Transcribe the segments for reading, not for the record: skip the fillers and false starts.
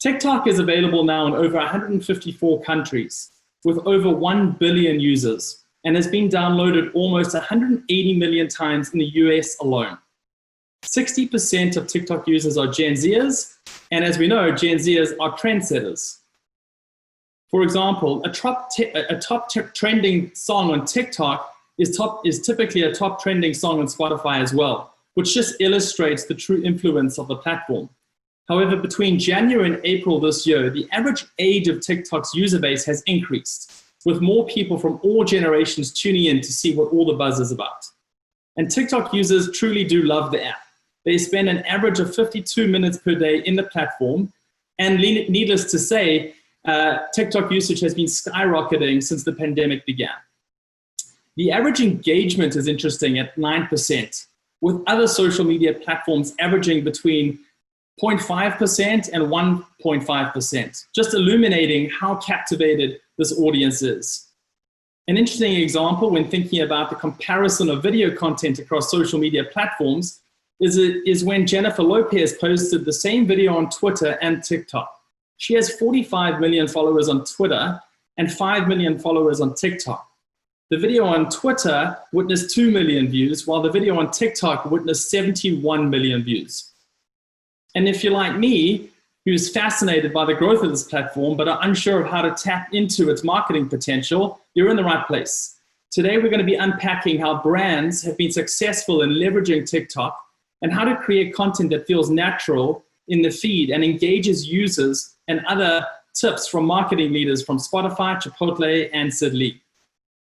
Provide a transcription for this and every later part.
TikTok is available now in over 154 countries with over 1 billion users and has been downloaded almost 180 million times in the US alone. 60% of TikTok users are Gen Zers, and as we know, Gen Zers are trendsetters. For example, a top trending song on TikTok is typically a top trending song on Spotify as well, which just illustrates the true influence of the platform. However, between January and April this year, the average age of TikTok's user base has increased, with more people from all generations tuning in to see what all the buzz is about. And TikTok users truly do love the app. They spend an average of 52 minutes per day in the platform, and needless to say, TikTok usage has been skyrocketing since the pandemic began. The average engagement is interesting at 9%, with other social media platforms averaging between 0.5% and 1.5%, just illuminating how captivated this audience is. An interesting example when thinking about the comparison of video content across social media platforms is when Jennifer Lopez posted the same video on Twitter and TikTok. She has 45 million followers on Twitter and 5 million followers on TikTok. The video on Twitter witnessed 2 million views, while the video on TikTok witnessed 71 million views. And if you're like me, who's fascinated by the growth of this platform but are unsure of how to tap into its marketing potential, you're in the right place. Today, we're going to be unpacking how brands have been successful in leveraging TikTok and how to create content that feels natural in the feed and engages users, and other tips from marketing leaders from Spotify, Chipotle, and Sid Lee.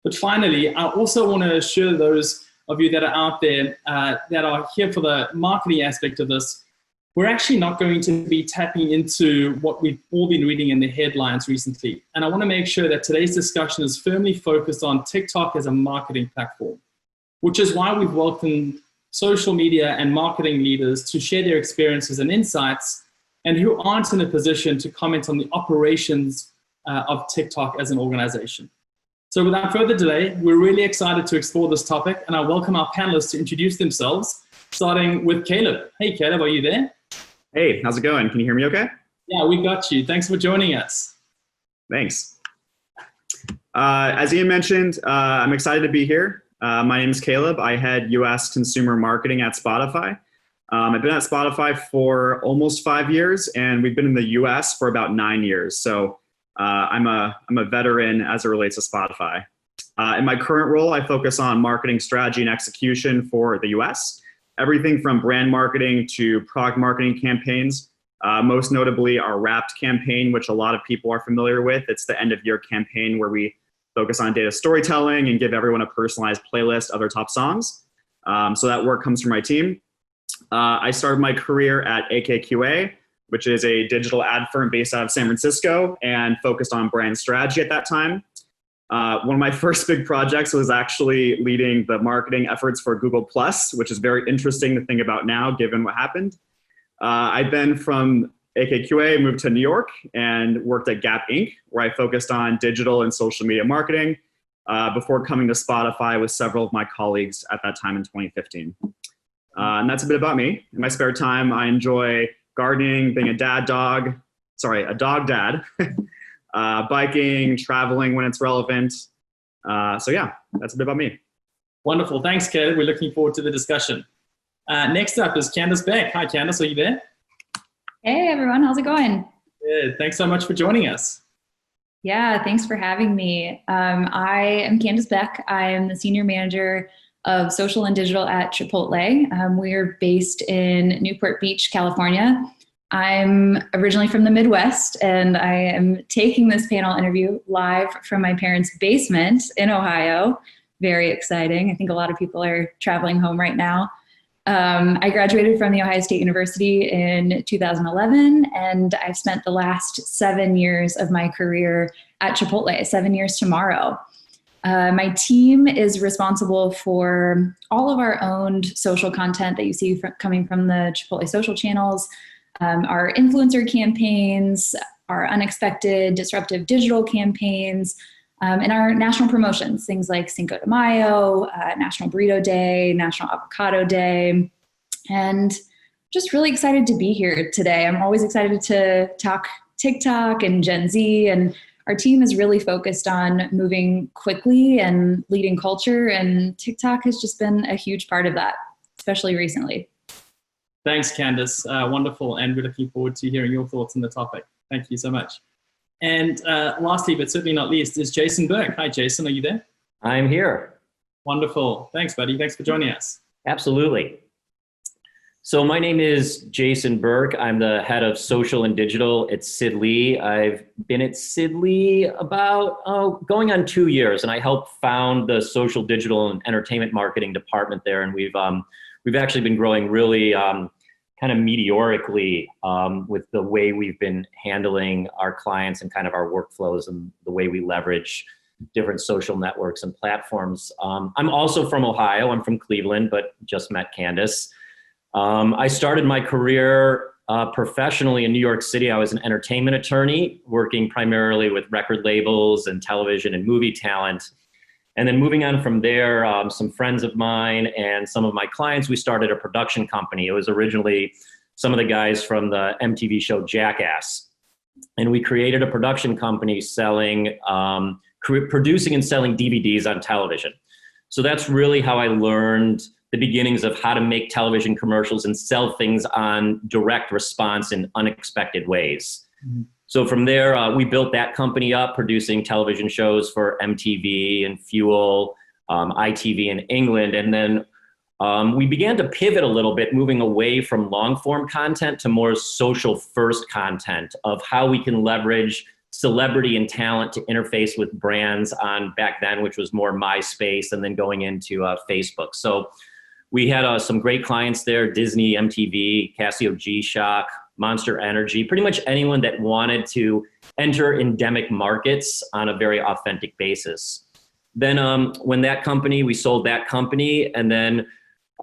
But finally, I also want to assure those of you that are out there that are here for the marketing aspect of this, we're actually not going to be tapping into what we've all been reading in the headlines recently. And I want to make sure that today's discussion is firmly focused on TikTok as a marketing platform, which is why we've welcomed social media and marketing leaders to share their experiences and insights, and who aren't in a position to comment on the operations of TikTok as an organization. So without further delay, we're really excited to explore this topic, and I welcome our panelists to introduce themselves, starting with Caleb. Hey, Caleb, are you there? Hey, how's it going? Can you hear me okay? Yeah, we got you. Thanks for joining us. Thanks. As Ian mentioned, I'm excited to be here. My name is Caleb. I head US consumer marketing at Spotify. I've been at Spotify for almost 5 years, and we've been in the US for about 9 years. So I'm a veteran as it relates to Spotify. In my current role, I focus on marketing strategy and execution for the US. Everything from brand marketing to product marketing campaigns, most notably our Wrapped campaign, which a lot of people are familiar with. It's the end of year campaign where we focus on data storytelling and give everyone a personalized playlist of their top songs. So that work comes from my team. I started my career at AKQA, which is a digital ad firm based out of San Francisco and focused on brand strategy at that time. One of my first big projects was actually leading the marketing efforts for Google+, which is very interesting to think about now, given what happened. I then, from AKQA, moved to New York and worked at Gap Inc., where I focused on digital and social media marketing before coming to Spotify with several of my colleagues at that time in 2015. And that's a bit about me. In my spare time, I enjoy gardening, being a dog dad, biking, traveling when it's relevant. So yeah, that's a bit about me. Wonderful. Thanks, Caleb. We're looking forward to the discussion. Next up is Candice Beck. Hi, Candice. Are you there? Hey, everyone. How's it going? Good. Thanks so much for joining us. Yeah, thanks for having me. I am Candice Beck. I am the Senior Manager of Social and Digital at Chipotle. We're based in Newport Beach, California. I'm originally from the Midwest, and I am taking this panel interview live from my parents' basement in Ohio. Very exciting. I think a lot of people are traveling home right now. I graduated from The Ohio State University in 2011, and I've spent the last 7 years of my career at Chipotle, 7 years tomorrow. My team is responsible for all of our owned social content that you see coming from the Chipotle social channels, our influencer campaigns, our unexpected disruptive digital campaigns, and our national promotions, things like Cinco de Mayo, National Burrito Day, National Avocado Day, and just really excited to be here today. I'm always excited to talk TikTok and Gen Z. And our team is really focused on moving quickly and leading culture. And TikTok has just been a huge part of that, especially recently. Thanks, Candice. Wonderful. And we're looking forward to hearing your thoughts on the topic. Thank you so much. And lastly, but certainly not least, is Jason Burke. Hi, Jason. Are you there? I'm here. Wonderful. Thanks, buddy. Thanks for joining us. Absolutely. So my name is Jason Burke. I'm the head of social and digital at Sid Lee. I've been at Sid Lee about going on 2 years, and I helped found the social, digital, and entertainment marketing department there. And we've actually been growing really kind of meteorically with the way we've been handling our clients and kind of our workflows and the way we leverage different social networks and platforms. I'm also from Ohio. I'm from Cleveland, but just met Candice. I started my career professionally in New York City. I was an entertainment attorney working primarily with record labels and television and movie talent. And then moving on from there, some friends of mine and some of my clients, we started a production company. It was originally some of the guys from the MTV show Jackass. And we created a production company selling, producing and selling DVDs on television. So that's really how I learned the beginnings of how to make television commercials and sell things on direct response in unexpected ways. Mm-hmm. So from there, we built that company up, producing television shows for MTV and Fuel, ITV in England. And then we began to pivot a little bit, moving away from long form content to more social first content of how we can leverage celebrity and talent to interface with brands on back then, which was more MySpace, and then going into Facebook. So we had some great clients there: Disney, MTV, Casio G-Shock, Monster Energy, pretty much anyone that wanted to enter endemic markets on a very authentic basis. Then when that company, we sold that company, and then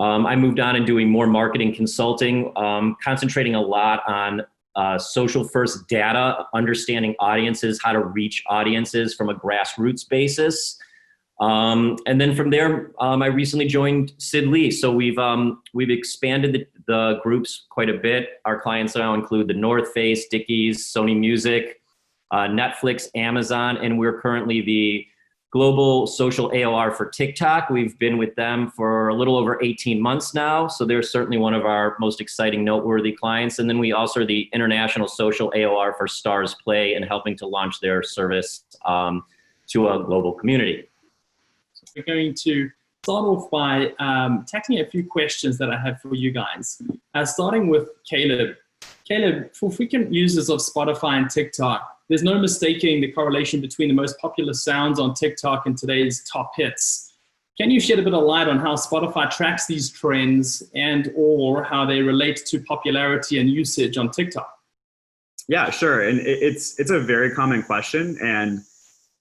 I moved on and doing more marketing consulting, concentrating a lot on social first data, understanding audiences, how to reach audiences from a grassroots basis. And then from there, I recently joined Sid Lee. So we've expanded the groups quite a bit. Our clients now include the North Face, Dickies, Sony Music, Netflix, Amazon, and we're currently the global social AOR for TikTok. We've been with them for a little over 18 months now. So they're certainly one of our most exciting, noteworthy clients. And then we also are the international social AOR for Stars Play and helping to launch their service to a global community. We're going to start off by tackling a few questions that I have for you guys. Starting with Caleb. Caleb, for frequent users of Spotify and TikTok, there's no mistaking the correlation between the most popular sounds on TikTok and today's top hits. Can you shed a bit of light on how Spotify tracks these trends and or how they relate to popularity and usage on TikTok? Yeah, sure. And it's a very common question, and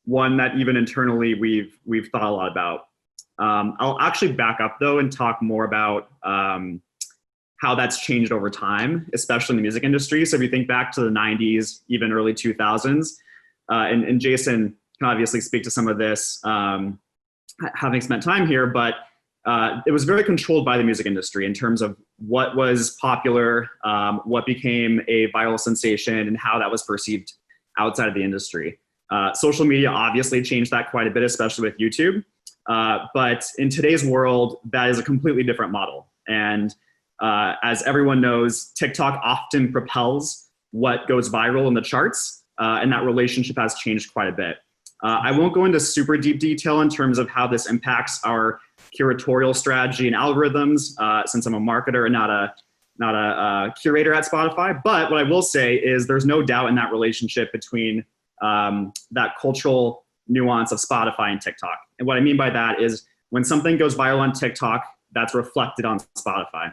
one that even internally we've thought a lot about. I'll actually back up though and talk more about how that's changed over time, especially in the music industry. So if you think back to the 90s, even early 2000s, and Jason can obviously speak to some of this, having spent time here, but it was very controlled by the music industry in terms of what was popular, what became a viral sensation, and how that was perceived outside of the industry. Social media obviously changed that quite a bit, especially with YouTube. But in today's world, that is a completely different model. And as everyone knows, TikTok often propels what goes viral in the charts, and that relationship has changed quite a bit. I won't go into super deep detail in terms of how this impacts our curatorial strategy and algorithms, since I'm a marketer and not a curator at Spotify. But what I will say is there's no doubt in that relationship between that cultural nuance of Spotify and TikTok. And what I mean by that is when something goes viral on TikTok, that's reflected on Spotify.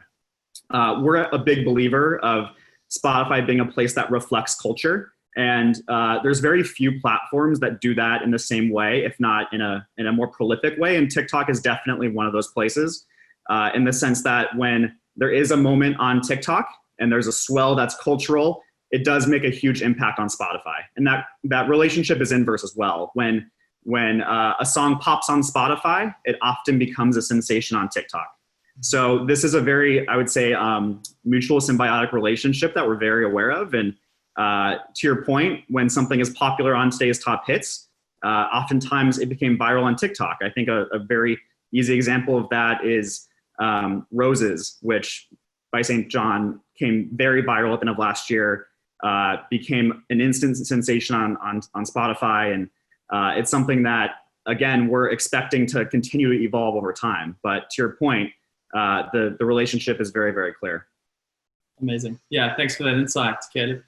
We're a big believer of Spotify being a place that reflects culture. And there's very few platforms that do that in the same way, if not in a more prolific way. And TikTok is definitely one of those places, in the sense that when there is a moment on TikTok and there's a swell that's cultural, it does make a huge impact on Spotify. And that relationship is inverse as well. When a song pops on Spotify, it often becomes a sensation on TikTok. So this is a very, I would say, mutual symbiotic relationship that we're very aware of. And to your point, when something is popular on today's top hits, oftentimes it became viral on TikTok. I think a very easy example of that is Roses, which by St. John came very viral at the end of last year, became an instant sensation on Spotify. And it's something that, again, we're expecting to continue to evolve over time. But to your point, the relationship is very, very clear. Amazing. Yeah, thanks for that insight, Caleb.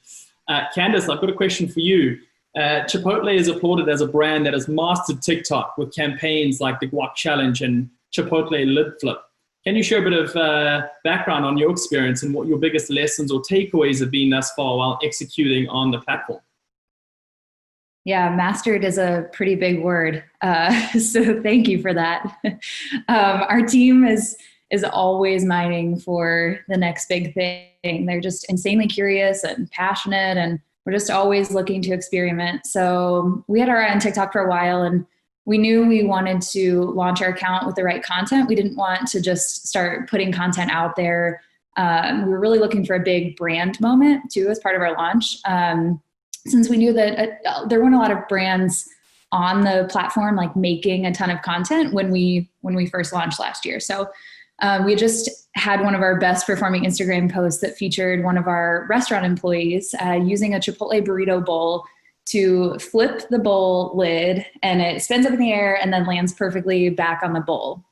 Candice, I've got a question for you. Chipotle is applauded as a brand that has mastered TikTok with campaigns like the Guac Challenge and Chipotle Lid Flip. Can you share a bit of background on your experience and what your biggest lessons or takeaways have been thus far while executing on the platform? Yeah, mastered is a pretty big word. So thank you for that. Our team is always mining for the next big thing. They're just insanely curious and passionate, and we're just always looking to experiment. So we had our eye on TikTok for a while, and we knew we wanted to launch our account with the right content. We didn't want to just start putting content out there. We were really looking for a big brand moment too as part of our launch. Since we knew that there weren't a lot of brands on the platform like making a ton of content when we first launched last year. So we just had one of our best performing Instagram posts that featured one of our restaurant employees using a Chipotle burrito bowl to flip the bowl lid, and it spins up in the air and then lands perfectly back on the bowl.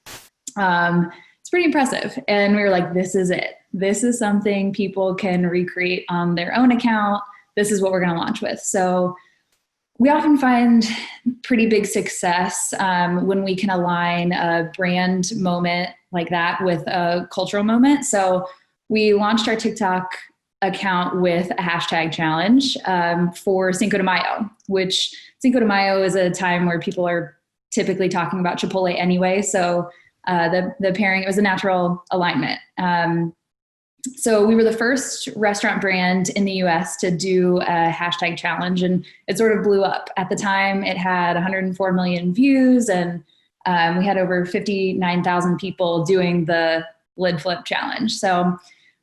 It's pretty impressive. And we were like, this is it. This is something people can recreate on their own account. This is what we're going to launch with. So we often find pretty big success when we can align a brand moment like that with a cultural moment. So we launched our TikTok account with a hashtag challenge for Cinco de Mayo, which Cinco de Mayo is a time where people are typically talking about Chipotle anyway. So the pairing, it was a natural alignment. So we were the first restaurant brand in the US to do a hashtag challenge, and it sort of blew up. At the time, it had 104 million views, and we had over 59,000 people doing the lid flip challenge. So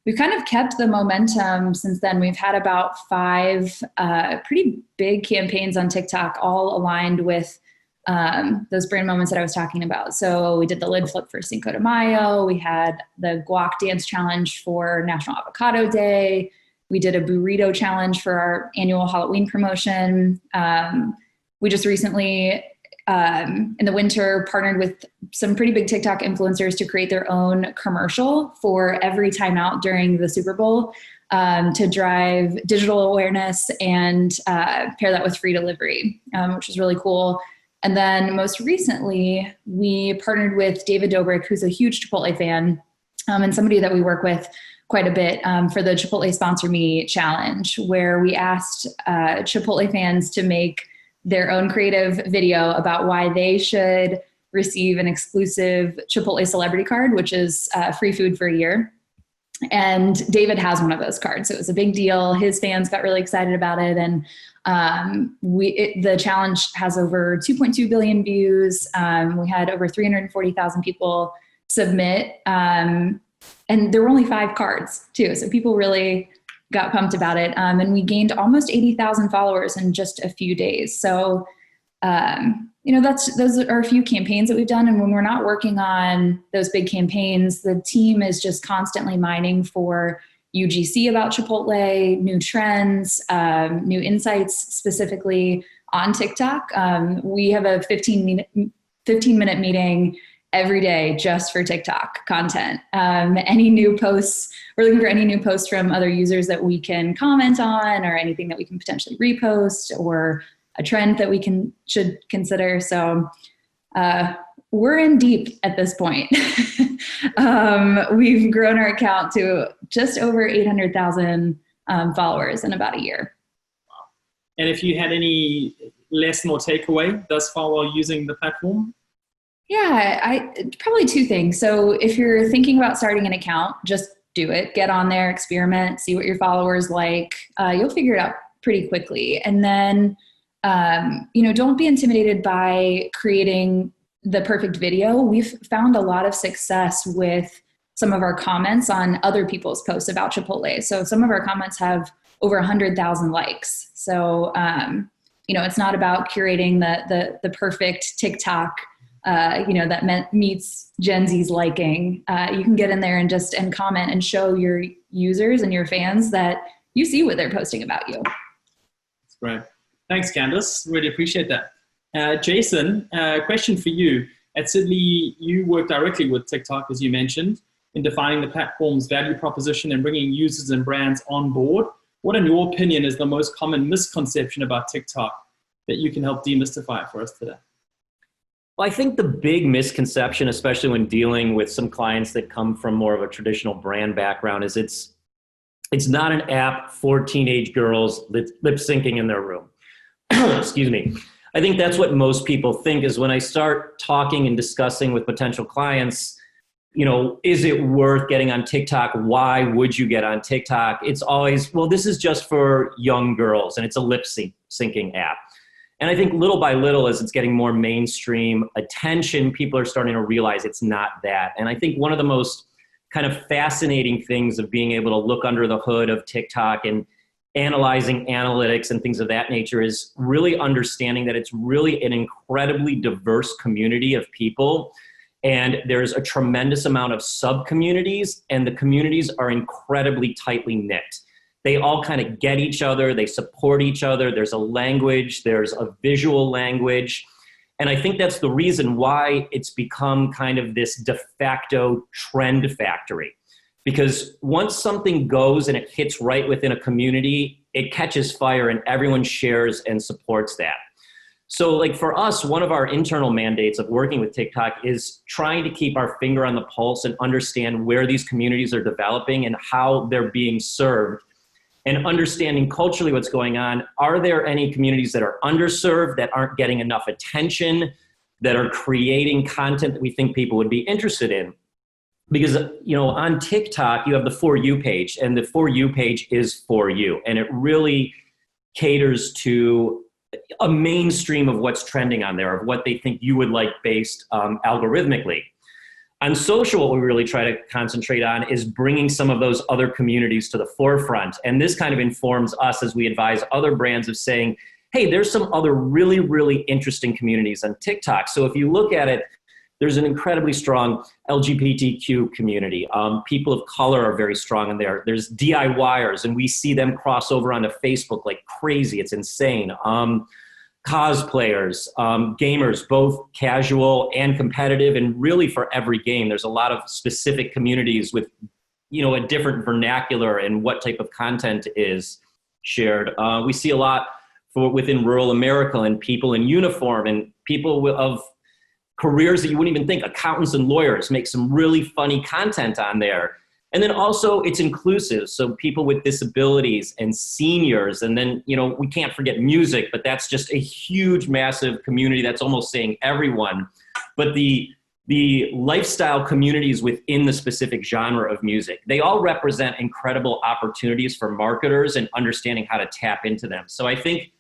we've kind of kept the momentum since then. We've had about 5 pretty big campaigns on TikTok, all aligned with those brand moments that I was talking about. So we did the lid flip for Cinco de Mayo. We had the guac dance challenge for National Avocado Day. We did a burrito challenge for our annual Halloween promotion. We just recently, in the winter, partnered with some pretty big TikTok influencers to create their own commercial for every timeout during the Super Bowl to drive digital awareness and pair that with free delivery, which was really cool. And then most recently, we partnered with David Dobrik, who's a huge Chipotle fan and somebody that we work with quite a bit for the Chipotle Sponsor Me challenge, where we asked Chipotle fans to make their own creative video about why they should receive an exclusive Chipotle celebrity card, which is free food for a year. And David has one of those cards. So it was a big deal. His fans got really excited about it. And the challenge has over 2.2 billion views. We had over 340,000 people submit. And there were only 5 cards too. So people really got pumped about it. And we gained almost 80,000 followers in just a few days. So, those are a few campaigns that we've done. And when we're not working on those big campaigns, the team is just constantly mining for UGC about Chipotle, new trends, new insights specifically on TikTok. We have a 15-minute meeting every day just for TikTok content. Any new posts, we're looking for any new posts from other users that we can comment on, or anything that we can potentially repost, or a trend that we should consider. So we're in deep at this point. We've grown our account to just over 800,000 followers in about a year. Wow. And if you had any lesson or takeaway thus far while using the platform? Yeah, probably 2 things. So if you're thinking about starting an account, just do it. Get on there, experiment, see what your followers like. You'll figure it out pretty quickly. And then, don't be intimidated by creating the perfect video. We've found a lot of success with some of our comments on other people's posts about Chipotle. So some of our comments have over 100,000 likes. So, it's not about curating the perfect TikTok, that meets Gen Z's liking. You can get in there and comment and show your users and your fans that you see what they're posting about you. That's great. Thanks, Candice. Really appreciate that. Jason, question for you. At Sidley, you work directly with TikTok, as you mentioned, in defining the platform's value proposition and bringing users and brands on board. What, in your opinion, is the most common misconception about TikTok that you can help demystify for us today? Well, I think the big misconception, especially when dealing with some clients that come from more of a traditional brand background, is it's not an app for teenage girls lip syncing in their room. Excuse me. I think that's what most people think is when I start talking and discussing with potential clients, is it worth getting on TikTok? Why would you get on TikTok? It's always, well, this is just for young girls and it's a lip syncing app. And I think little by little, as it's getting more mainstream attention, people are starting to realize it's not that. And I think one of the most kind of fascinating things of being able to look under the hood of TikTok and analyzing analytics and things of that nature is really understanding that it's really an incredibly diverse community of people. And there's a tremendous amount of sub-communities, and the communities are incredibly tightly knit. They all kind of get each other, they support each other, there's a language, there's a visual language. And I think that's the reason why it's become kind of this de facto trend factory. Because once something goes and it hits right within a community, it catches fire and everyone shares and supports that. So like for us, one of our internal mandates of working with TikTok is trying to keep our finger on the pulse and understand where these communities are developing and how they're being served, and understanding culturally what's going on. Are there any communities that are underserved, that aren't getting enough attention, that are creating content that we think people would be interested in? Because, on TikTok, you have the For You page, and the For You page is for you. And it really caters to a mainstream of what's trending on there, of what they think you would like based algorithmically. On social, what we really try to concentrate on is bringing some of those other communities to the forefront. And this kind of informs us as we advise other brands of saying, hey, there's some other really, really interesting communities on TikTok. So if you look at it, there's an incredibly strong LGBTQ community. People of color are very strong in there. There's DIYers, and we see them cross over onto Facebook like crazy. It's insane. Cosplayers, gamers, both casual and competitive, and really for every game. There's a lot of specific communities with, a different vernacular and what type of content is shared. We see a lot within rural America and people in uniform and people of careers that you wouldn't even think. Accountants and lawyers make some really funny content on there. And then also it's inclusive. So people with disabilities and seniors, and then, we can't forget music, but that's just a huge, massive community that's almost saying everyone. But the lifestyle communities within the specific genre of music, they all represent incredible opportunities for marketers and understanding how to tap into them. So I think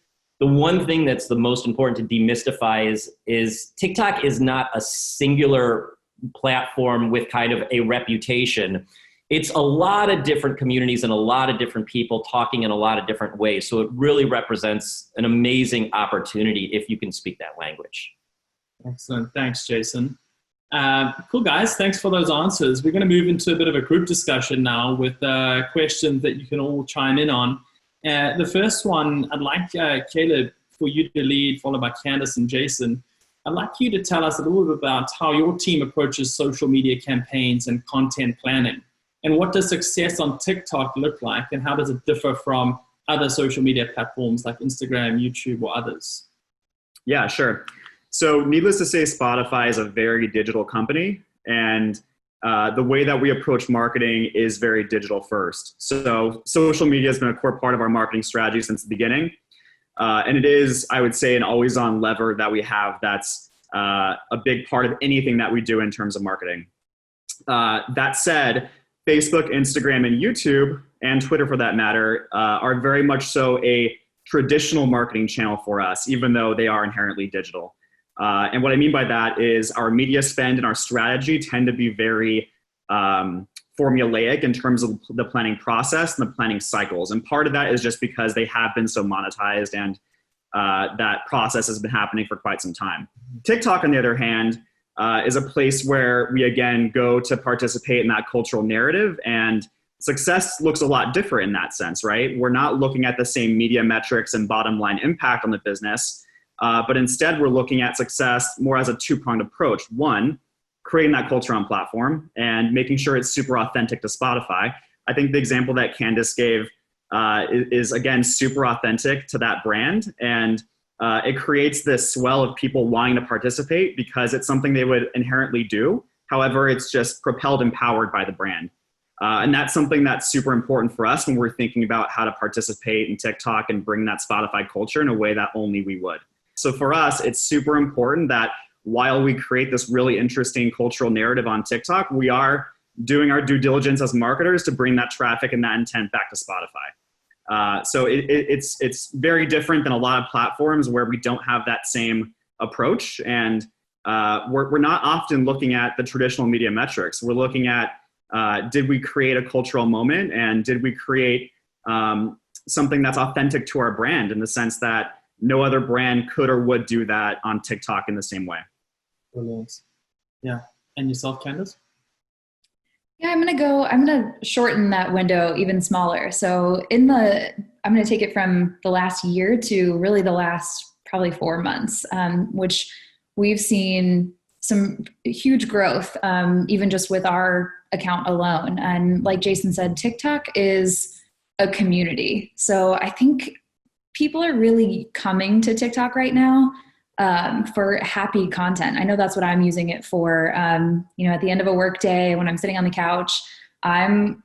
the one thing that's the most important to demystify is TikTok is not a singular platform with kind of a reputation. It's a lot of different communities and a lot of different people talking in a lot of different ways. So it really represents an amazing opportunity if you can speak that language. Excellent. Thanks, Jason. Cool, guys. Thanks for those answers. We're going to move into a bit of a group discussion now with questions that you can all chime in on. The first one, I'd like Caleb for you to lead, followed by Candice and Jason. I'd like you to tell us a little bit about how your team approaches social media campaigns and content planning. And what does success on TikTok look like, and how does it differ from other social media platforms like Instagram, YouTube, or others? Yeah, sure. So needless to say, Spotify is a very digital company, and the way that we approach marketing is very digital first. So social media has been a core part of our marketing strategy since the beginning. And it is, I would say, an always-on lever that we have that's a big part of anything that we do in terms of marketing. That said, Facebook, Instagram, and YouTube, and Twitter for that matter, are very much so a traditional marketing channel for us, even though they are inherently digital. And what I mean by that is our media spend and our strategy tend to be very formulaic in terms of the planning process and the planning cycles. And part of that is just because they have been so monetized, and that process has been happening for quite some time. TikTok, on the other hand, is a place where we again go to participate in that cultural narrative, and success looks a lot different in that sense, right? We're not looking at the same media metrics and bottom line impact on the business, but instead we're looking at success more as a two-pronged approach. One, creating that culture on platform and making sure it's super authentic to Spotify. I think the example that Candice gave is again, super authentic to that brand. And it creates this swell of people wanting to participate because it's something they would inherently do. However, it's just propelled and powered by the brand. And that's something that's super important for us when we're thinking about how to participate in TikTok and bring that Spotify culture in a way that only we would. So for us, it's super important that while we create this really interesting cultural narrative on TikTok, we are doing our due diligence as marketers to bring that traffic and that intent back to Spotify. So it's very different than a lot of platforms where we don't have that same approach. And we're not often looking at the traditional media metrics. We're looking at, did we create a cultural moment, and did we create something that's authentic to our brand in the sense that no other brand could or would do that on TikTok in the same way. Brilliant. Yeah. And yourself, Candice? Yeah, I'm gonna shorten that window even smaller. So I'm gonna take it from the last year to really the last probably 4 months, which we've seen some huge growth, even just with our account alone. And like Jason said, TikTok is a community. So I think people are really coming to TikTok right now for happy content. I know that's what I'm using it for. At the end of a work day, when I'm sitting on the couch, I'm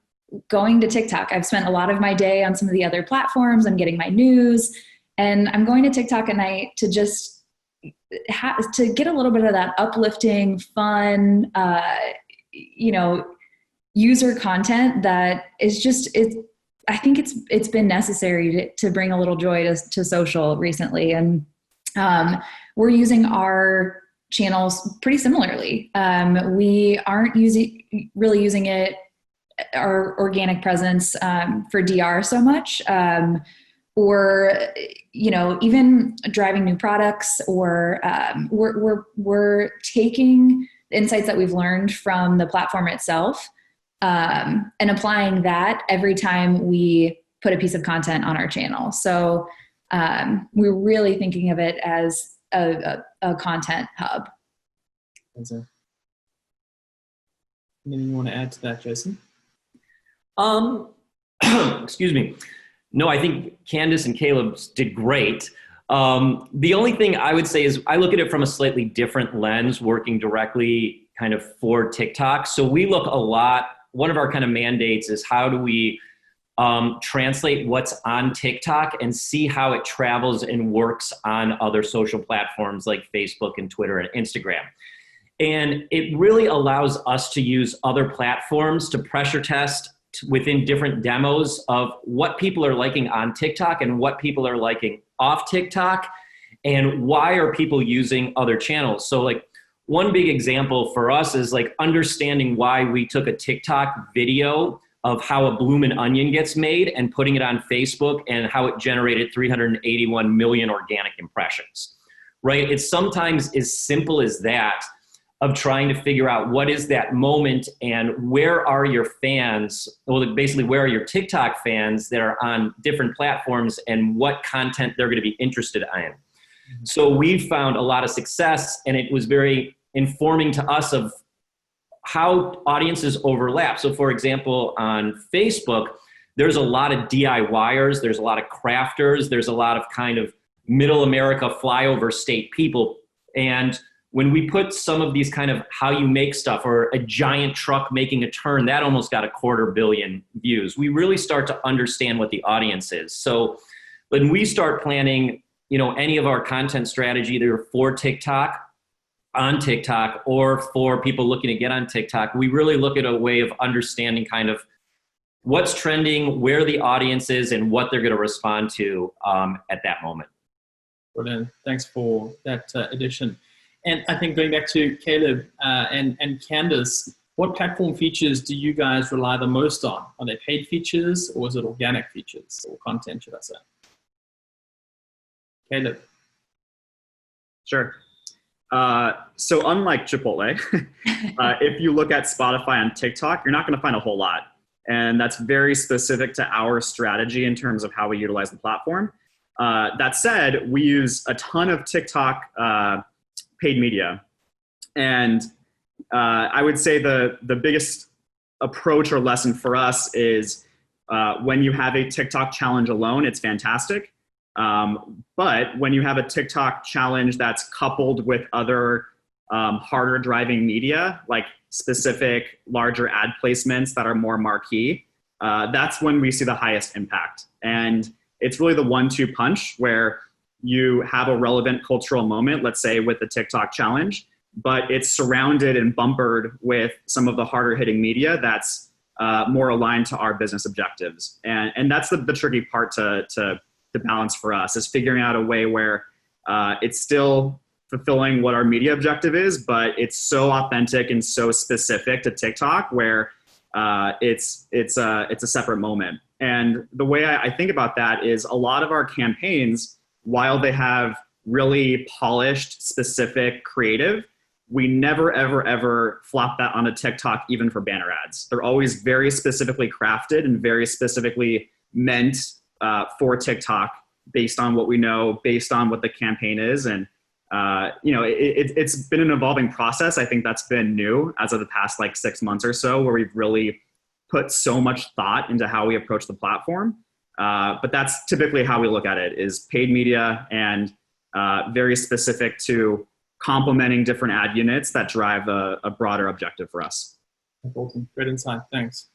going to TikTok. I've spent a lot of my day on some of the other platforms. I'm getting my news, and I'm going to TikTok at night to just to get a little bit of that uplifting, fun, user content that is just, I think it's been necessary to bring a little joy to social recently. And we're using our channels pretty similarly. We aren't really using it, our organic presence, for DR so much, or even driving new products, or we're taking the insights that we've learned from the platform itself, and applying that every time we put a piece of content on our channel. So we're really thinking of it as a content hub. Anything you want to add to that, Jason? Excuse me. No, I think Candice and Caleb did great. The only thing I would say is I look at it from a slightly different lens, working directly kind of for TikTok. So we look a lot, one of our kind of mandates is how do we translate what's on TikTok and see how it travels and works on other social platforms like Facebook and Twitter and Instagram. And it really allows us to use other platforms to pressure test within different demos of what people are liking on TikTok and what people are liking off TikTok, and why are people using other channels. So like one big example for us is like understanding why we took a TikTok video of how a bloomin' onion gets made and putting it on Facebook, and how it generated 381 million organic impressions, right? It's sometimes as simple as that, of trying to figure out what is that moment and where are your fans, well, basically where are your TikTok fans that are on different platforms and what content they're going to be interested in. So we found a lot of success, and it was very informing to us of how audiences overlap. So for example, on Facebook, there's a lot of DIYers, there's a lot of crafters, there's a lot of kind of middle America flyover state people. And when we put some of these kind of how you make stuff, or a giant truck making a turn, that almost got 250 million views. We really start to understand what the audience is. So when we start planning, any of our content strategy, either for TikTok, on TikTok, or for people looking to get on TikTok, we really look at a way of understanding kind of what's trending, where the audience is, and what they're going to respond to at that moment. Brilliant. Thanks for that addition. And I think going back to Caleb and Candice, What platform features do you guys rely the most on? Are they paid features or is it organic features or content, should I say? Caleb. Sure. So unlike Chipotle, if you look at Spotify on TikTok, you're not going to find a whole lot. And that's very specific to our strategy in terms of how we utilize the platform. That said, we use a ton of TikTok paid media. And I would say the biggest approach or lesson for us is when you have a TikTok challenge alone, it's fantastic. But when you have a TikTok challenge that's coupled with other harder driving media, like specific larger ad placements that are more marquee, that's when we see the highest impact. And it's really the 1-2 punch where you have a relevant cultural moment, let's say with the TikTok challenge, but it's surrounded and bumpered with some of the harder hitting media that's more aligned to our business objectives. And that's the tricky part to balance for us, is figuring out a way where it's still fulfilling what our media objective is, but it's so authentic and so specific to TikTok where it's a separate moment. And the way I think about that is a lot of our campaigns, while they have really polished, specific creative, we never, ever, ever flop that onto TikTok, even for banner ads. They're always very specifically crafted and very specifically meant for TikTok based on what we know, based on what the campaign is. And, it's been an evolving process. I think that's been new as of the past 6 months or so, where we've really put so much thought into how we approach the platform. But that's typically how we look at it, is paid media and very specific to complementing different ad units that drive a broader objective for us. Awesome. Great insight. Thanks.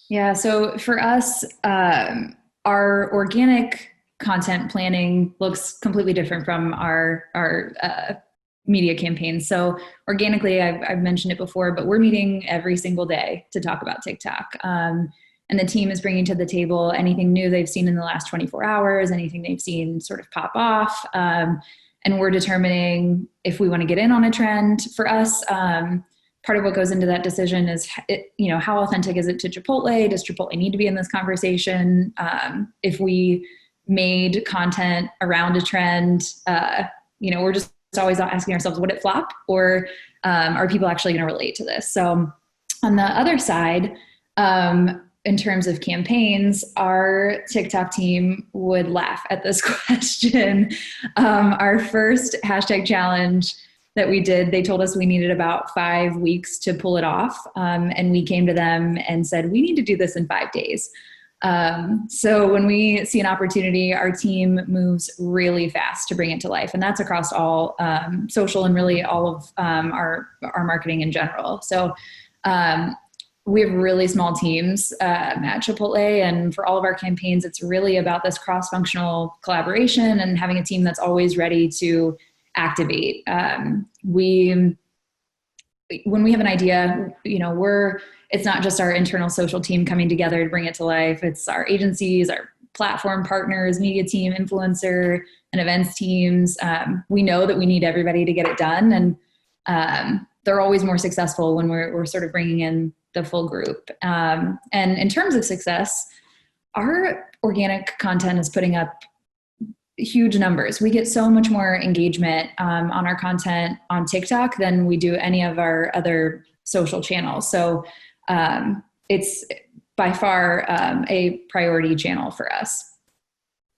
Yeah, so for us, our organic content planning looks completely different from our media campaigns. So organically, I've mentioned it before, but we're meeting every single day to talk about TikTok. And the team is bringing to the table anything new they've seen in the last 24 hours, anything they've seen sort of pop off. And we're determining if we want to get in on a trend. For us, part of what goes into that decision is, how authentic is it to Chipotle? Does Chipotle need to be in this conversation? If we made content around a trend, we're just always asking ourselves, would it flop? Or are people actually going to relate to this? So on the other side, in terms of campaigns, our TikTok team would laugh at this question. Our first hashtag challenge that we did, they told us we needed about 5 weeks to pull it off. And we came to them and said, we need to do this in 5 days. So when we see an opportunity, our team moves really fast to bring it to life. And that's across all social and really all of our marketing in general. So we have really small teams at Chipotle, and for all of our campaigns, it's really about this cross-functional collaboration and having a team that's always ready to activate. When we have an idea, it's not just our internal social team coming together to bring it to life. It's our agencies, our platform partners, media team, influencer, and events teams. We know that we need everybody to get it done, and they're always more successful when we're sort of bringing in the full group. And in terms of success, our organic content is putting up huge numbers. We get so much more engagement on our content on TikTok than we do any of our other social channels. So it's by far a priority channel for us.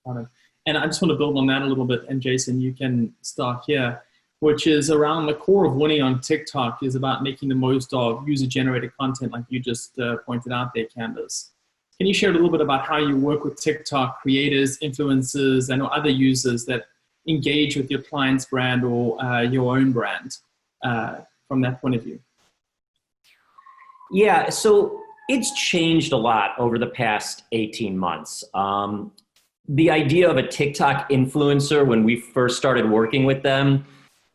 And I just want to build on that a little bit. And Jason, you can start here, which is around the core of winning on TikTok is about making the most of user-generated content, like you just pointed out there, Candice. Can you share a little bit about how you work with TikTok creators, influencers, and other users that engage with your client's brand or your own brand from that point of view? Yeah, so it's changed a lot over the past 18 months. The idea of a TikTok influencer, when we first started working with them,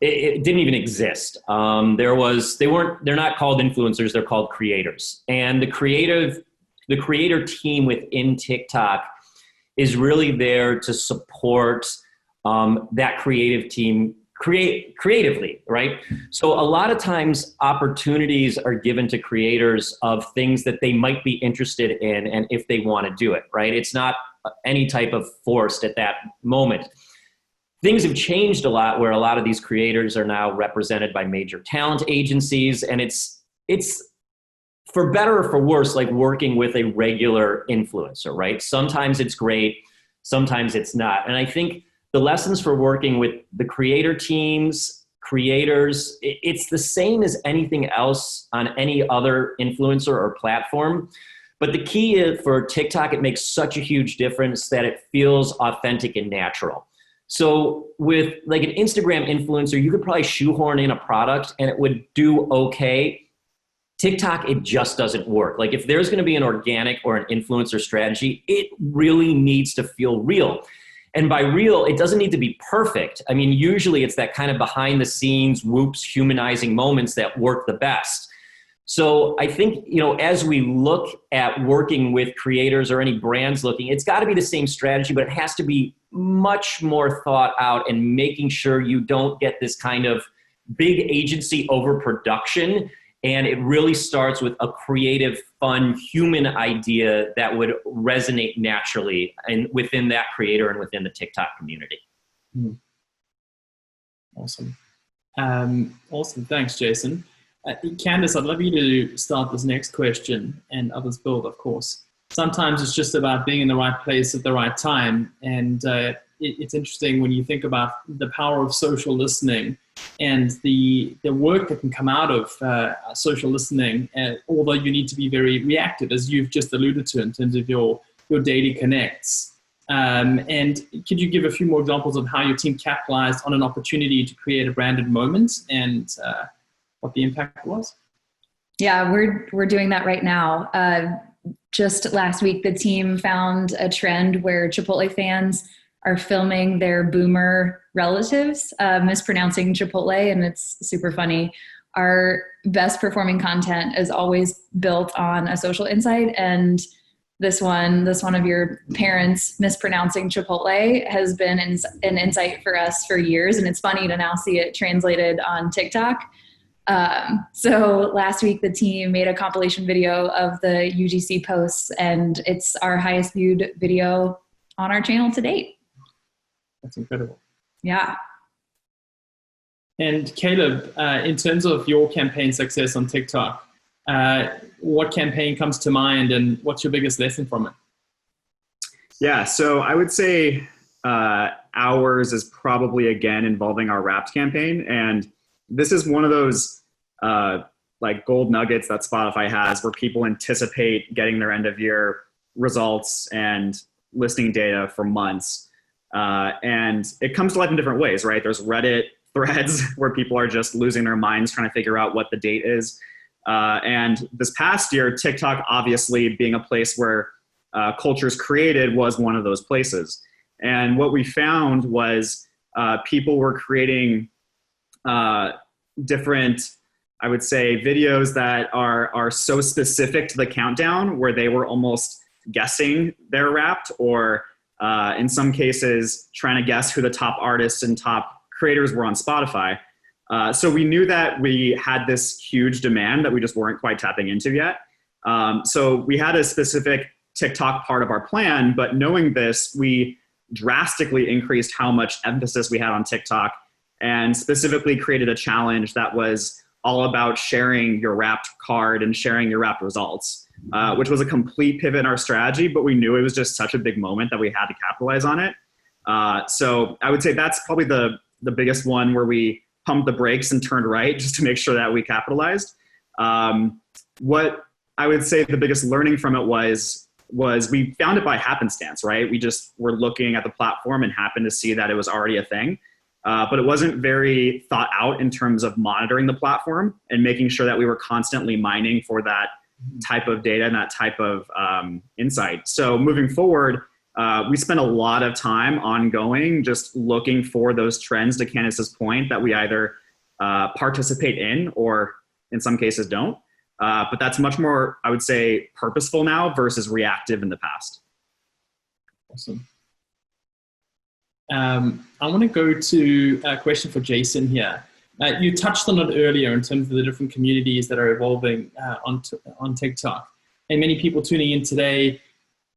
it didn't even exist. They're not called influencers, they're called creators. And the creator team within TikTok is really there to support that creative team creatively, right? So a lot of times opportunities are given to creators of things that they might be interested in and if they want to do it, right? It's not any type of forced at that moment. Things have changed a lot where a lot of these creators are now represented by major talent agencies, and it's for better or for worse, like working with a regular influencer, right? Sometimes it's great, sometimes it's not. And I think the lessons for working with the creator teams, creators, it's the same as anything else on any other influencer or platform. But the key is for TikTok, it makes such a huge difference that it feels authentic and natural. So with like an Instagram influencer, you could probably shoehorn in a product and it would do okay. TikTok, it just doesn't work. Like if there's going to be an organic or an influencer strategy, it really needs to feel real. And by real, it doesn't need to be perfect. I mean, usually it's that kind of behind the scenes, whoops, humanizing moments that work the best. So I think, as we look at working with creators or any brands looking, it's got to be the same strategy, but it has to be much more thought out and making sure you don't get this kind of big agency overproduction. And it really starts with a creative, fun, human idea that would resonate naturally and within that creator and within the TikTok community. Awesome. Awesome. Thanks, Jason. Candice, I'd love you to start this next question, and others build, of course. Sometimes it's just about being in the right place at the right time. And it's interesting when you think about the power of social listening and the work that can come out of social listening, although you need to be very reactive, as you've just alluded to in terms of your daily connects. And could you give a few more examples of how your team capitalized on an opportunity to create a branded moment and what the impact was? Yeah, we're doing that right now. Just last week, the team found a trend where Chipotle fans are filming their boomer relatives mispronouncing Chipotle, and it's super funny. Our best performing content is always built on a social insight, and this one of your parents mispronouncing Chipotle has been an insight for us for years, and it's funny to now see it translated on TikTok. So last week, the team made a compilation video of the UGC posts, and it's our highest viewed video on our channel to date. That's incredible. Yeah. And Caleb, in terms of your campaign success on TikTok, what campaign comes to mind and what's your biggest lesson from it? Yeah, so I would say ours is probably, again, involving our Wrapped campaign. And this is one of those like gold nuggets that Spotify has where people anticipate getting their end of year results and listening data for months. And it comes to life in different ways, right? There's Reddit threads where people are just losing their minds trying to figure out what the date is. And this past year, TikTok obviously being a place where culture is created was one of those places. And what we found was people were creating different, I would say, videos that are so specific to the countdown where they were almost guessing they're Wrapped, or in some cases trying to guess who the top artists and top creators were on Spotify. So we knew that we had this huge demand that we just weren't quite tapping into yet. So we had a specific TikTok part of our plan, but knowing this, we drastically increased how much emphasis we had on TikTok and specifically created a challenge that was all about sharing your Wrapped card and sharing your Wrapped results, which was a complete pivot in our strategy, but we knew it was just such a big moment that we had to capitalize on it. So I would say that's probably the biggest one where we pumped the brakes and turned right just to make sure that we capitalized. What I would say the biggest learning from it was we found it by happenstance, right? We just were looking at the platform and happened to see that it was already a thing. But it wasn't very thought out in terms of monitoring the platform and making sure that we were constantly mining for that type of data and that type of insight. So moving forward, we spent a lot of time ongoing just looking for those trends, to Candice's point, that we either participate in or in some cases don't. But that's much more, I would say, purposeful now versus reactive in the past. Awesome. I want to go to a question for Jason here. You touched on it earlier in terms of the different communities that are evolving on TikTok. And many people tuning in today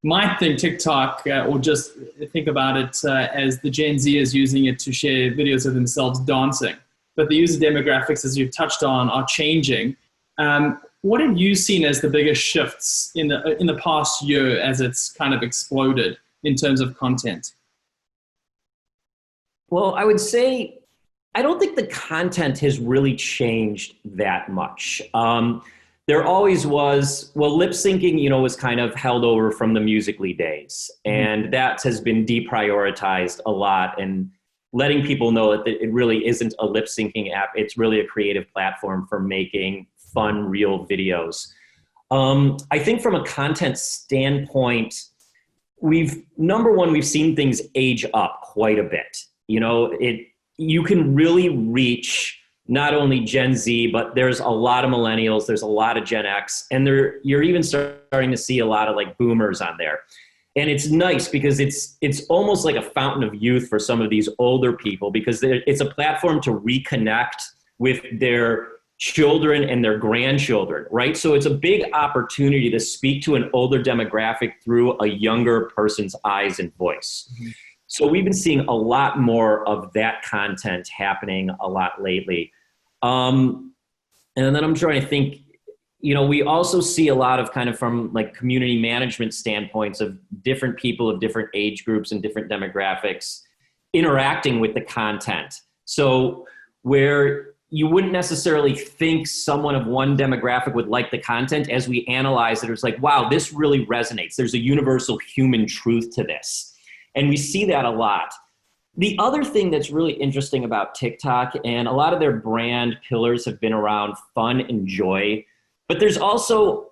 might think TikTok or just think about it as the Gen Z is using it to share videos of themselves dancing. But the user demographics, as you've touched on, are changing. What have you seen as the biggest shifts in the past year as it's kind of exploded in terms of content? Well, I would say I don't think the content has really changed that much. There always was, well, lip syncing, was kind of held over from the Musical.ly days. And that has been deprioritized a lot, and letting people know that it really isn't a lip syncing app. It's really a creative platform for making fun, real videos. I think from a content standpoint, number one, we've seen things age up quite a bit. You can really reach not only Gen Z, but there's a lot of millennials, there's a lot of Gen X, and you're even starting to see a lot of like boomers on there. And it's nice because it's almost like a fountain of youth for some of these older people, because it's a platform to reconnect with their children and their grandchildren, right? So it's a big opportunity to speak to an older demographic through a younger person's eyes and voice. Mm-hmm. So we've been seeing a lot more of that content happening a lot lately. And then I'm trying to think, we also see a lot of kind of from like community management standpoints of different people of different age groups and different demographics interacting with the content. So where you wouldn't necessarily think someone of one demographic would like the content, as we analyze it, it's like, wow, this really resonates. There's a universal human truth to this. And we see that a lot. The other thing that's really interesting about TikTok, and a lot of their brand pillars have been around fun and joy, but there's also,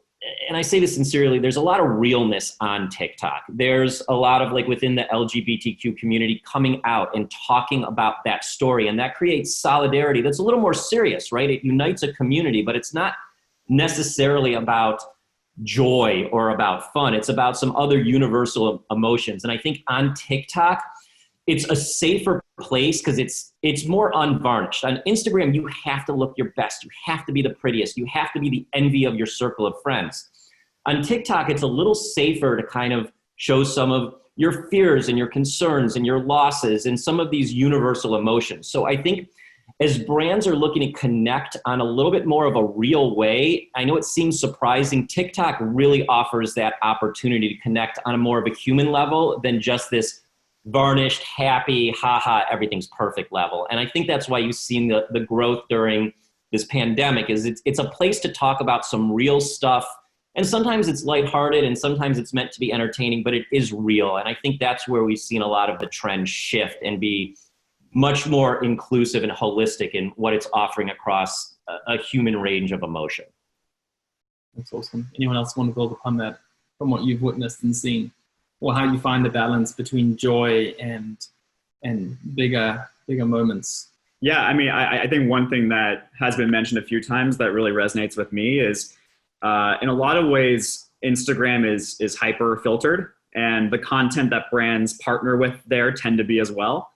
and I say this sincerely, there's a lot of realness on TikTok. There's a lot of like within the LGBTQ community coming out and talking about that story, and that creates solidarity that's a little more serious, right? It unites a community, but it's not necessarily about joy or about fun. It's about some other universal emotions. And I think on TikTok, it's a safer place because it's more unvarnished. On Instagram, you have to look your best. You have to be the prettiest. You have to be the envy of your circle of friends. On TikTok, it's a little safer to kind of show some of your fears and your concerns and your losses and some of these universal emotions. So I think as brands are looking to connect on a little bit more of a real way, I know it seems surprising, TikTok really offers that opportunity to connect on a more of a human level than just this varnished, happy, haha, everything's perfect level. And I think that's why you've seen the growth during this pandemic, is it's a place to talk about some real stuff. And sometimes it's lighthearted and sometimes it's meant to be entertaining, but it is real. And I think that's where we've seen a lot of the trend shift and be much more inclusive and holistic in what it's offering across a human range of emotion. That's awesome. Anyone else want to build upon that from what you've witnessed and seen, or how you find the balance between joy and bigger moments? Yeah, I mean, I think one thing that has been mentioned a few times that really resonates with me is in a lot of ways, Instagram is hyper filtered, and the content that brands partner with there tend to be as well.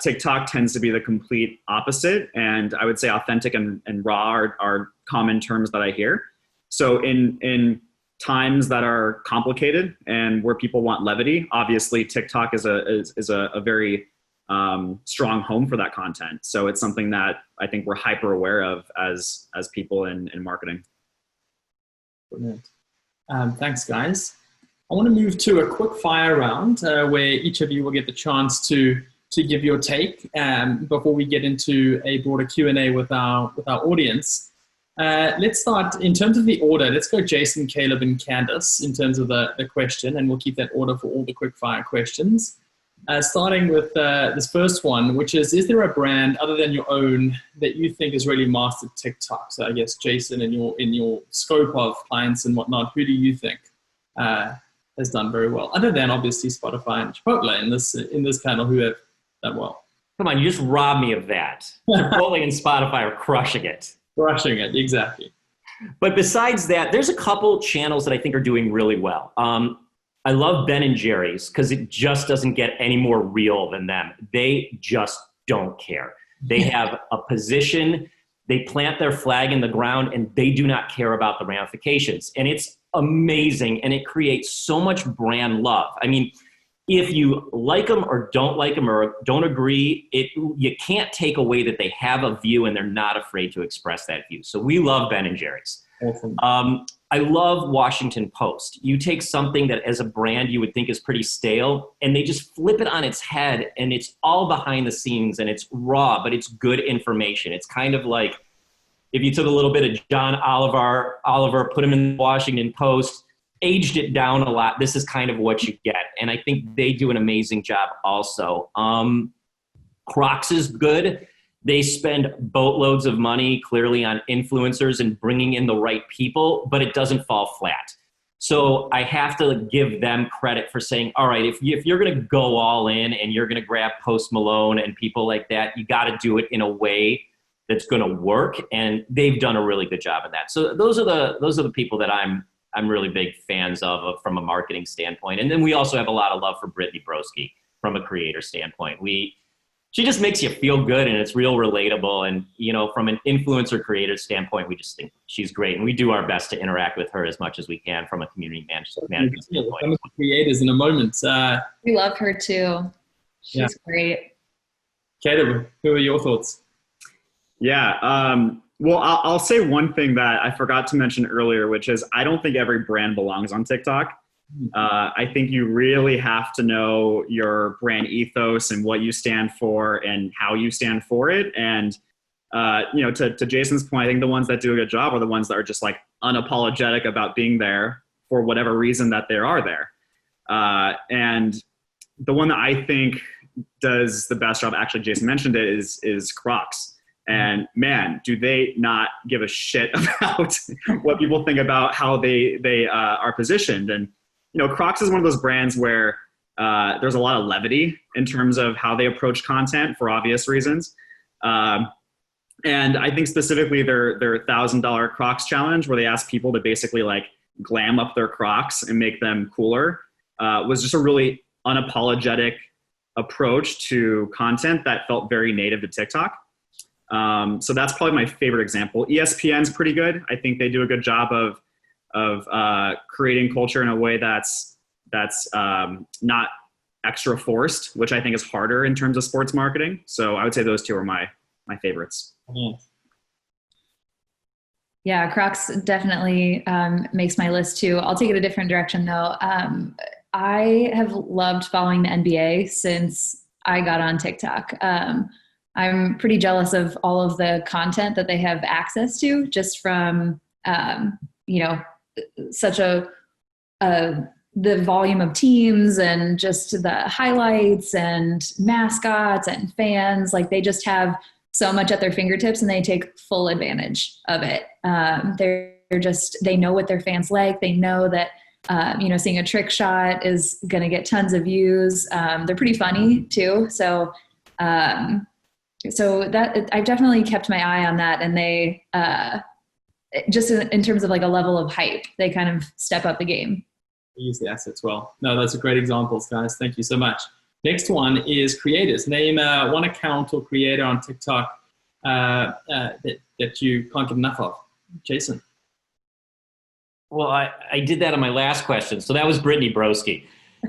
TikTok tends to be the complete opposite, and I would say authentic and raw are common terms that I hear. So in times that are complicated and where people want levity, obviously TikTok is a very strong home for that content. So it's something that I think we're hyper aware of as people in marketing. Brilliant. Thanks, guys. I want to move to a quick fire round where each of you will get the chance to give your take before we get into a broader Q&A with our audience. Let's start in terms of the order. Let's go Jason, Caleb, and Candice in terms of the question, and we'll keep that order for all the quick fire questions. Starting with this first one, which is there a brand other than your own that you think has really mastered TikTok? So I guess Jason, in your scope of clients and whatnot, who do you think has done very well? Other than obviously Spotify and Chipotle in this panel, who have done well. Come on, you just robbed me of that. Chipotle and Spotify are crushing it. Crushing it, exactly. But besides that, there's a couple channels that I think are doing really well. I love Ben and Jerry's because it just doesn't get any more real than them. They just don't care. They have a position, they plant their flag in the ground, and they do not care about the ramifications. And it's amazing, and it creates so much brand love. I mean, if you like them or don't like them or don't agree, you can't take away that they have a view and they're not afraid to express that view. So we love Ben and Jerry's. Awesome. I love Washington Post. You take something that as a brand you would think is pretty stale, and they just flip it on its head, and it's all behind the scenes, and it's raw, but it's good information. It's kind of like if you took a little bit of John Oliver, put him in the Washington Post, aged it down a lot. This is kind of what you get. And I think they do an amazing job also. Crocs is good. They spend boatloads of money clearly on influencers and bringing in the right people, but it doesn't fall flat. So I have to give them credit for saying, all right, if you're going to go all in and you're going to grab Post Malone and people like that, you got to do it in a way that's going to work. And they've done a really good job of that. So those are the people that I'm really big fans of from a marketing standpoint. And then we also have a lot of love for Brittany Broski from a creator standpoint. She just makes you feel good, and it's real relatable. And, you know, from an influencer creator standpoint, we just think she's great. And we do our best to interact with her as much as we can from a community management standpoint. Creators in a moment. We love her too. She's great. Caleb, who are your thoughts? Yeah. Well, I'll say one thing that I forgot to mention earlier, which is I don't think every brand belongs on TikTok. I think you really have to know your brand ethos and what you stand for and how you stand for it. And, you know, to Jason's point, I think the ones that do a good job are the ones that are just like unapologetic about being there for whatever reason that they are there. And the one that I think does the best job, actually Jason mentioned it, is Crocs. And man, do they not give a shit about what people think about how they are positioned. And, you know, Crocs is one of those brands where there's a lot of levity in terms of how they approach content for obvious reasons. And I think specifically their $1,000 Crocs challenge, where they ask people to basically like glam up their Crocs and make them cooler, was just a really unapologetic approach to content that felt very native to TikTok. So that's probably my favorite example. ESPN's pretty good. I think they do a good job of creating culture in a way that's not extra forced, which I think is harder in terms of sports marketing. So I would say those two are my favorites. Yeah, Crocs definitely makes my list too. I'll take it a different direction though. I have loved following the NBA since I got on TikTok. I'm pretty jealous of all of the content that they have access to just from, you know, such the volume of teams and just the highlights and mascots and fans. Like they just have so much at their fingertips and they take full advantage of it. They know what their fans like. They know that, you know, seeing a trick shot is going to get tons of views. They're pretty funny too. So that I've definitely kept my eye on that, and they just in terms of like a level of hype, they kind of step up the game. Use the assets well. No, those are great examples, guys. Thank you so much. Next one is creators. Name one account or creator on TikTok that you can't get enough of. Jason. Well, I did that on my last question. So that was Brittany Broski.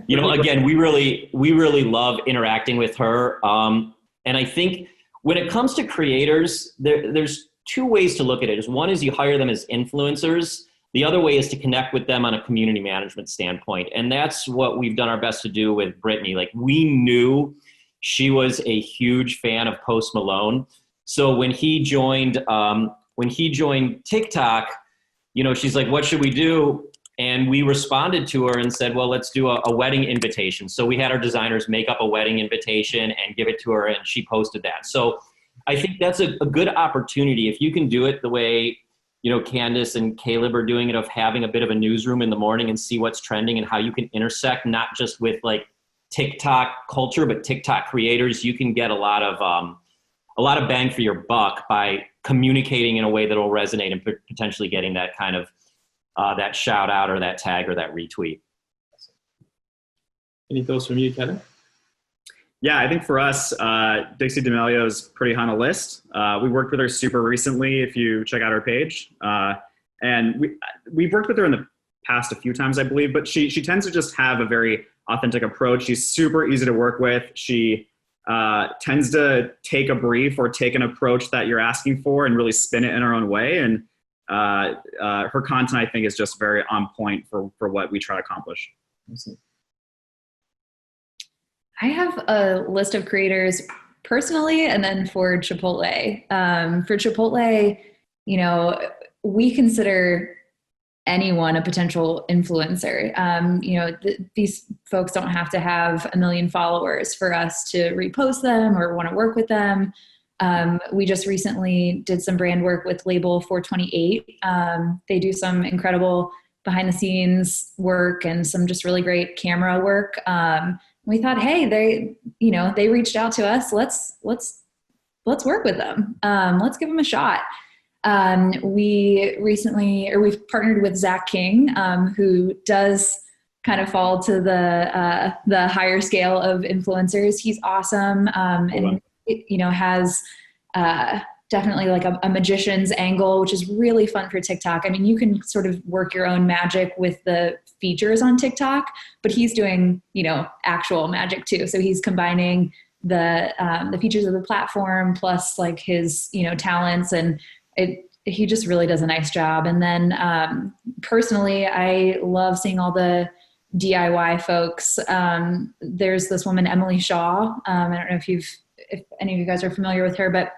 You know, again, we really love interacting with her. And I think when it comes to creators, there's two ways to look at it. One is you hire them as influencers. The other way is to connect with them on a community management standpoint. And that's what we've done our best to do with Brittany. Like we knew she was a huge fan of Post Malone. So when he joined TikTok, you know, she's like, what should we do? And we responded to her and said, well, let's do a wedding invitation. So we had our designers make up a wedding invitation and give it to her, and she posted that. So I think that's a good opportunity. If you can do it the way, you know, Candice and Caleb are doing it, of having a bit of a newsroom in the morning and see what's trending and how you can intersect, not just with like TikTok culture, but TikTok creators, you can get a lot of bang for your buck by communicating in a way that will resonate and potentially getting that kind of that shout out or that tag or that retweet. Any thoughts from you, Kelly? Yeah, I think for us, Dixie D'Amelio is pretty high on the list. We worked with her super recently, if you check out her page. And we've worked with her in the past a few times, I believe, but she tends to just have a very authentic approach. She's super easy to work with. She tends to take a brief or take an approach that you're asking for and really spin it in her own way. And her content, I think, is just very on point for what we try to accomplish. Awesome. I have a list of creators personally, and then for Chipotle. For Chipotle, you know, we consider anyone a potential influencer. You know, these folks don't have to have 1 million followers for us to repost them or want to work with them. We just recently did some brand work with Label 428. They do some incredible behind the scenes work and some just really great camera work. We thought, hey, they reached out to us. Let's work with them. Let's give them a shot. We've partnered with Zach King, who does kind of fall to the higher scale of influencers. He's awesome. And has definitely like a magician's angle, which is really fun for TikTok. I mean, you can sort of work your own magic with the features on TikTok, but he's doing, actual magic too. So he's combining the features of the platform plus like his, talents, and he just really does a nice job. And then personally, I love seeing all the DIY folks. There's this woman, Emily Shaw. I don't know if any of you guys are familiar with her, but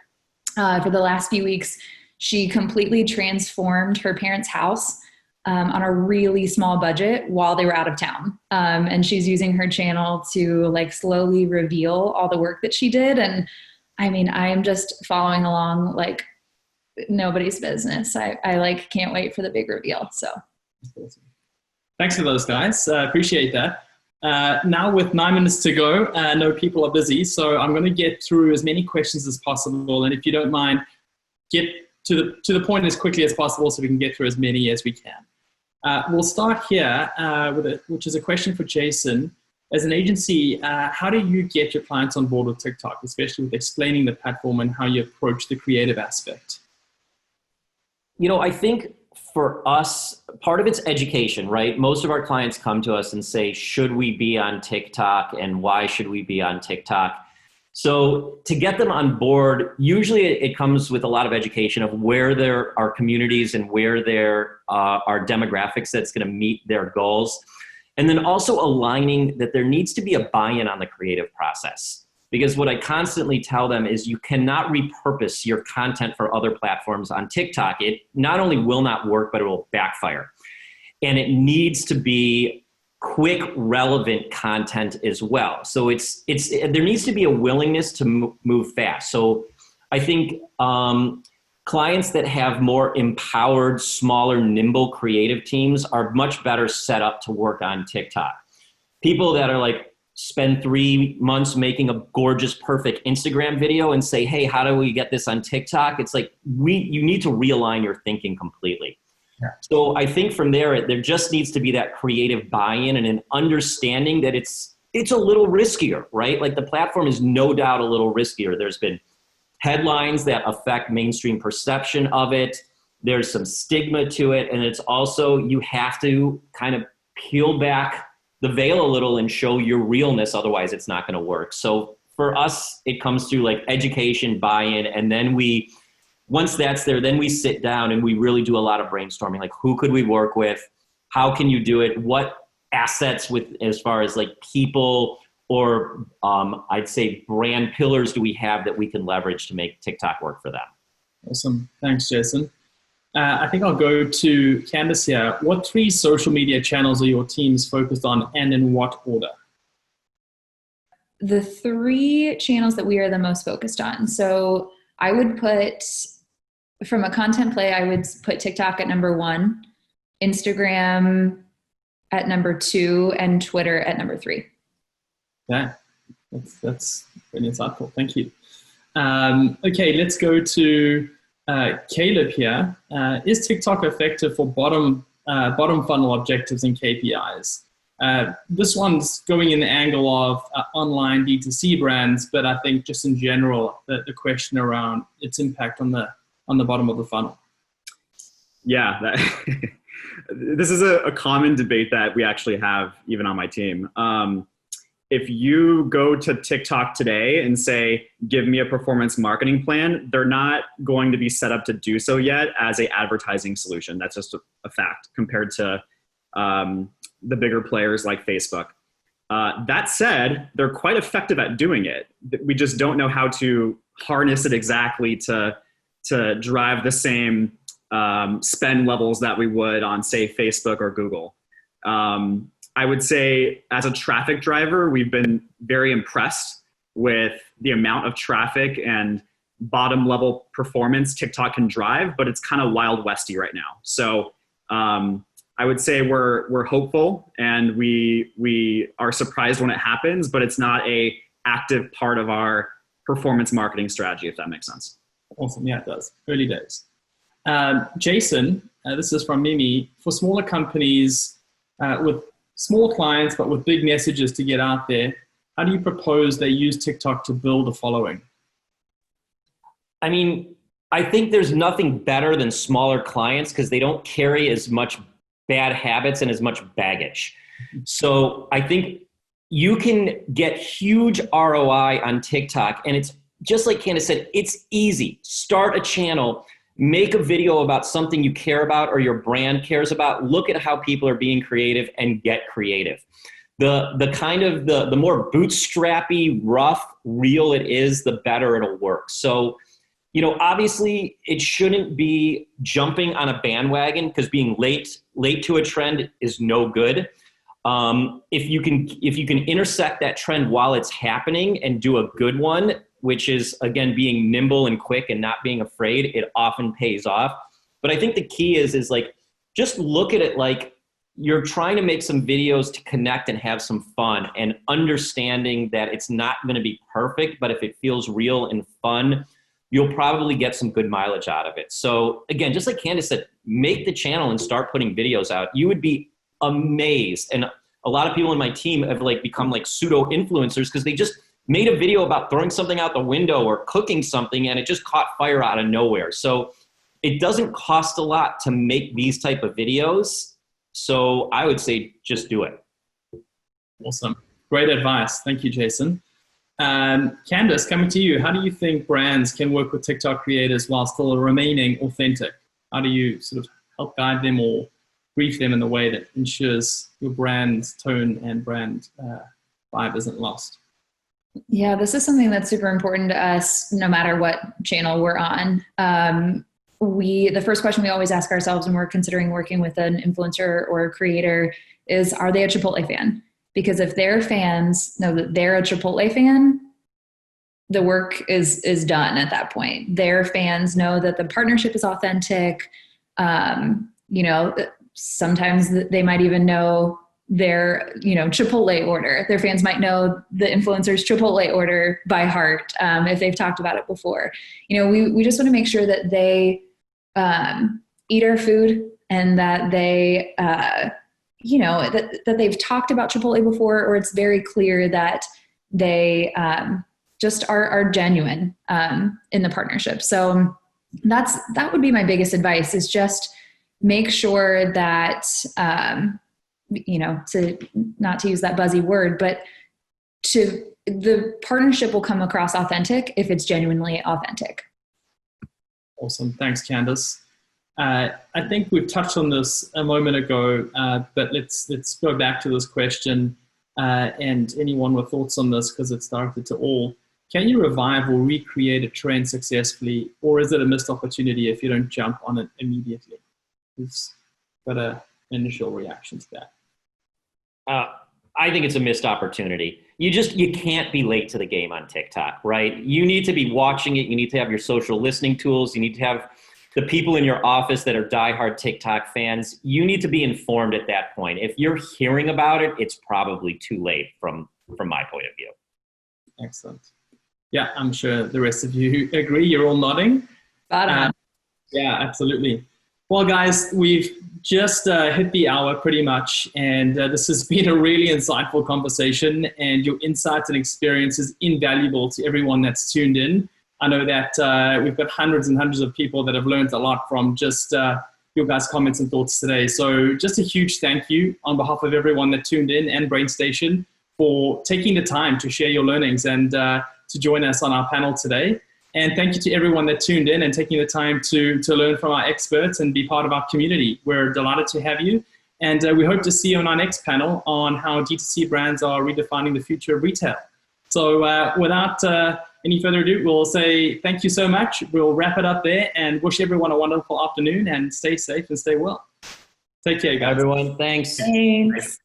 for the last few weeks, she completely transformed her parents' house on a really small budget while they were out of town. And she's using her channel to like slowly reveal all the work that she did. And I mean, I am just following along like nobody's business. I can't wait for the big reveal. So thanks for those guys. Appreciate that. Now with 9 minutes to go, I know people are busy, so I'm going to get through as many questions as possible. And if you don't mind, get to the point as quickly as possible so we can get through as many as we can. We'll start here which is a question for Jason. As an agency, how do you get your clients on board with TikTok, especially with explaining the platform and how you approach the creative aspect? I think for us, part of it's education, right? Most of our clients come to us and say, should we be on TikTok and why should we be on TikTok? So to get them on board, usually it comes with a lot of education of where there are communities and where there are demographics that's going to meet their goals. And then also aligning that there needs to be a buy-in on the creative process. Because what I constantly tell them is you cannot repurpose your content for other platforms on TikTok. It not only will not work, but it will backfire. And it needs to be quick, relevant content as well. So there needs to be a willingness to move fast. So I think clients that have more empowered, smaller, nimble creative teams are much better set up to work on TikTok. People that are like, spend 3 months making a gorgeous, perfect Instagram video and say, hey, how do we get this on TikTok? It's like, you need to realign your thinking completely. Yeah. So I think from there just needs to be that creative buy-in and an understanding that it's a little riskier, right? Like the platform is no doubt a little riskier. There's been headlines that affect mainstream perception of it. There's some stigma to it. And it's also, you have to kind of peel back the veil a little and show your realness. Otherwise it's not going to work. So for us, it comes through like education, buy-in. And then once that's there, then we sit down and we really do a lot of brainstorming. Like who could we work with? How can you do it? What assets as far as like people or I'd say brand pillars do we have that we can leverage to make TikTok work for them? Awesome. Thanks, Jason. I think I'll go to Candice here. What 3 social media channels are your teams focused on and in what order? The 3 channels that we are the most focused on. So I would put, from a content play, I would put TikTok at number 1, Instagram at number 2, and Twitter at number 3. Yeah, that's really insightful. Thank you. Okay, let's go to Caleb here. Is TikTok effective for bottom funnel objectives and KPIs? This one's going in the angle of online D2C brands, but I think just in general, the question around its impact on the bottom of the funnel. Yeah, this is a common debate that we actually have even on my team. If you go to TikTok today and say, give me a performance marketing plan, they're not going to be set up to do so yet as a advertising solution. That's just a fact compared to the bigger players like Facebook. That said, they're quite effective at doing it. We just don't know how to harness it exactly to drive the same spend levels that we would on, say, Facebook or Google. I would say as a traffic driver, we've been very impressed with the amount of traffic and bottom level performance TikTok can drive, but it's kind of wild westy right now. So I would say we're hopeful and we are surprised when it happens, but it's not a active part of our performance marketing strategy, if that makes sense. Awesome. Yeah, it does. Early days. Jason, this is from Mimi. For smaller companies with small clients, but with big messages to get out there, how do you propose they use TikTok to build a following? I mean, I think there's nothing better than smaller clients because they don't carry as much bad habits and as much baggage. So I think you can get huge ROI on TikTok. And it's just like Candice said, it's easy. Start a channel. Make a video about something you care about or your brand cares about. Look at how people are being creative and get creative. The more bootstrappy, rough, real it is, the better it'll work. So, obviously it shouldn't be jumping on a bandwagon because being late to a trend is no good. If you can intersect that trend while it's happening and do a good one, which is, again, being nimble and quick and not being afraid, it often pays off. But I think the key is like, just look at it like you're trying to make some videos to connect and have some fun and understanding that it's not going to be perfect, but if it feels real and fun, you'll probably get some good mileage out of it. So again, just like Candice said, make the channel and start putting videos out. You would be amazed. And a lot of people in my team have become pseudo influencers because they just made a video about throwing something out the window or cooking something and it just caught fire out of nowhere. So it doesn't cost a lot to make these type of videos. So I would say just do it. Awesome. Great advice. Thank you, Jason. Candice, coming to you, how do you think brands can work with TikTok creators while still remaining authentic? How do you sort of help guide them or brief them in the way that ensures your brand's tone and brand vibe isn't lost? Yeah, this is something that's super important to us no matter what channel we're on. The first question we always ask ourselves when we're considering working with an influencer or a creator is, are they a Chipotle fan? Because if their fans know that they're a Chipotle fan, the work is done at that point. Their fans know that the partnership is authentic. Sometimes they might even know their, Chipotle order. Their fans might know the influencer's Chipotle order by heart if they've talked about it before. We just want to make sure that they eat our food and that they, that they've talked about Chipotle before, or it's very clear that they just are genuine in the partnership. So that would be my biggest advice, is just make sure that, not to use that buzzy word, but the partnership will come across authentic if it's genuinely authentic. Awesome. Thanks, Candice. I think we've touched on this a moment ago, but let's go back to this question. And anyone with thoughts on this, because it's directed to all, can you revive or recreate a trend successfully, or is it a missed opportunity if you don't jump on it immediately? Who's got an initial reaction to that? I think it's a missed opportunity. You can't be late to the game on TikTok, right? You need to be watching it. You need to have your social listening tools. You need to have the people in your office that are diehard TikTok fans. You need to be informed at that point. If you're hearing about it, it's probably too late from my point of view. Excellent. Yeah, I'm sure the rest of you agree. You're all nodding. Spot on. Yeah, absolutely. Well, guys, we've just hit the hour pretty much, and this has been a really insightful conversation, and your insights and experience is invaluable to everyone that's tuned in. I know that we've got hundreds and hundreds of people that have learned a lot from just your guys' comments and thoughts today. So just a huge thank you on behalf of everyone that tuned in and BrainStation for taking the time to share your learnings and to join us on our panel today. And thank you to everyone that tuned in and taking the time to learn from our experts and be part of our community. We're delighted to have you. And we hope to see you on our next panel on how D2C brands are redefining the future of retail. So without any further ado, we'll say thank you so much. We'll wrap it up there and wish everyone a wonderful afternoon, and stay safe and stay well. Take care, guys. Everyone, thanks. Thanks.